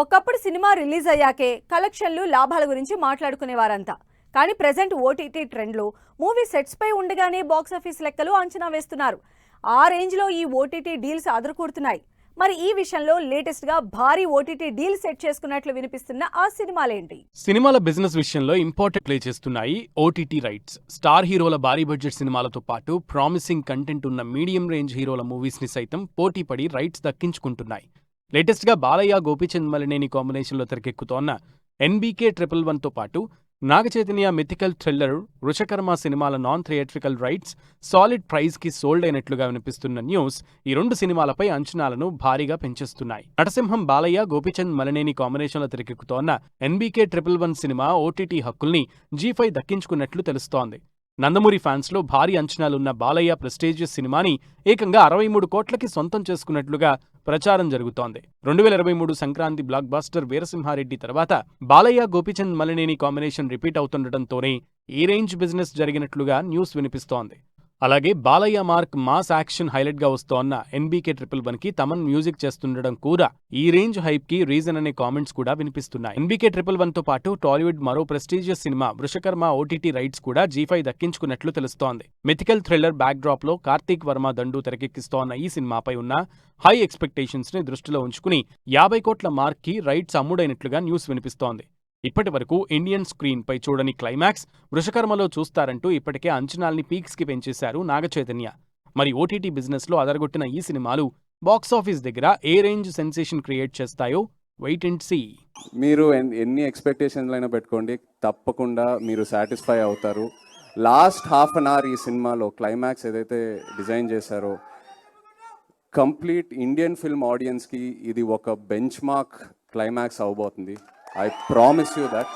ఒకప్పుడు cinema release అయ్యాకే కలెక్షన్లు లాభాల గురించి మాట్లాడుకునేవారంతా. కానీ ప్రెజెంట్ ఓటీటీ ట్రెండ్లో మూవీ సెట్స్ పై ఉండగానే బాక్సాఫీస్ లెక్కలు అంచనా వేస్తున్నారు. ఆ రేంజ్లో ఈ ఓటీటీ డీల్స్ అదరకూడుతున్నాయి. మరి ఈ విషయంలో లేటెస్ట్ గా భారీ ఓటీటీ డీల్ సెట్ చేసుకున్నట్లు వినిపిస్తున్న ఆ సినిమాలేంటి? సినిమాల బిజినెస్ విషయంలో ఇంపార్టెంట్ ప్లే చేస్తున్నాయి ఓటీటీ రైట్స్. స్టార్ హీరోల భారీ బడ్జెట్ సినిమాలతో పాటు ప్రామిసింగ్ కంటెంట్ ఉన్న మీడియం రేంజ్ హీరోల మూవీస్ ని సైతం పోటీపడి రైట్స్ దక్కించుకుంటున్నాయి. లేటెస్ట్ గా బాలయ్య గోపీచంద్ మలినేని కాంబినేషన్లో తెరకెక్కుతోన్న ఎన్బీకే 111తో పాటు నాగచైతన్య మిథికల్ థ్రిల్లర్ వృషకర్మ సినిమాల non theatrical rights solid price కి సోల్డ్ అయినట్లుగా వినిపిస్తున్న న్యూస్ ఈ రెండు సినిమాలపై అంచనాలను భారీగా పెంచేస్తున్నాయి. నటసింహం బాలయ్య గోపీచంద్ మలినేని కాంబినేషన్లో తెరకెక్కుతోన్న ఎన్బీకే 111 సినిమా ఓటీటీ హక్కుల్ని జీ5 దక్కించుకున్నట్లు తెలుస్తోంది. నందమూరి ఫ్యాన్స్ లో భారీ అంచనాలున్న బాలయ్య ప్రెస్టీజియస్ సినిమాని ఏకంగా 63 కోట్లకి సొంతం చేసుకున్నట్లుగా ప్రచారం జరుగుతోంది. 2023 సంక్రాంతి బ్లాక్ బాస్టర్ వీరసింహారెడ్డి తర్వాత బాలయ్య గోపీచంద్ మలినేని కాంబినేషన్ రిపీట్ అవుతుండటంతోనే ఈ రేంజ్ బిజినెస్ జరిగినట్లుగా న్యూస్ వినిపిస్తోంది. అలాగే Balayya mark mass action highlight గా వస్తోన్న ఎన్బీకే 111కి తమన్ మ్యూజిక్ చేస్తుండడం కూడా ఈ రేంజ్ హైప్ కి రీజన్ అనే కామెంట్స్ కూడా వినిపిస్తున్నాయి. ఎన్బీకే 111తో పాటు టాలీవుడ్ మరో prestigious cinema Vrushakarma OTT rights కూడా జీ5 దక్కించుకున్నట్లు తెలుస్తోంది. మిథికల్ థ్రిల్లర్ బ్యాక్ డ్రాప్ లో కార్తీక్ వర్మ దండు తెరకెక్కిస్తోన్న ఈ సినిమాపై ఉన్న హై ఎక్స్పెక్టేషన్స్ ని దృష్టిలో ఉంచుకుని 50 కోట్ల మార్క్ కి రైట్స్ అమ్ముడైనట్లుగా న్యూస్ వినిపిస్తోంది. ఇప్పటి వరకు ఇండియన్ స్క్రీన్ పై చూడని క్లైమాక్స్ వృషకర్మలో చూస్తారంటూ ఇప్పటికే అంచనాల్ని పీక్స్ కి పెంచేశారు నాగచైతన్య. మరి ఓటీటీ బిజినెస్ లో అదరగొట్టిన ఈ సినిమాలు బాక్సాఫీస్ దగ్గర ఏ రేంజ్ సెన్సేషన్ క్రియేట్ చేస్తాయో వెయిట్ అండ్ సీ. మీరు ఎన్ని ఎక్స్పెక్టేషన్లు అయినా పెట్టుకోండి, తప్పకుండా మీరు సాటిస్ఫై అవుతారు. లాస్ట్ హాఫ్ అన్ అవర్ ఈ సినిమాలో క్లైమాక్స్ ఏదైతే డిజైన్ చేశారో కంప్లీట్ ఇండియన్ ఫిల్మ్ ఆడియన్స్కి ఇది ఒక బెంచ్ మార్క్ క్లైమాక్స్ అవబోతుంది. I promise you that.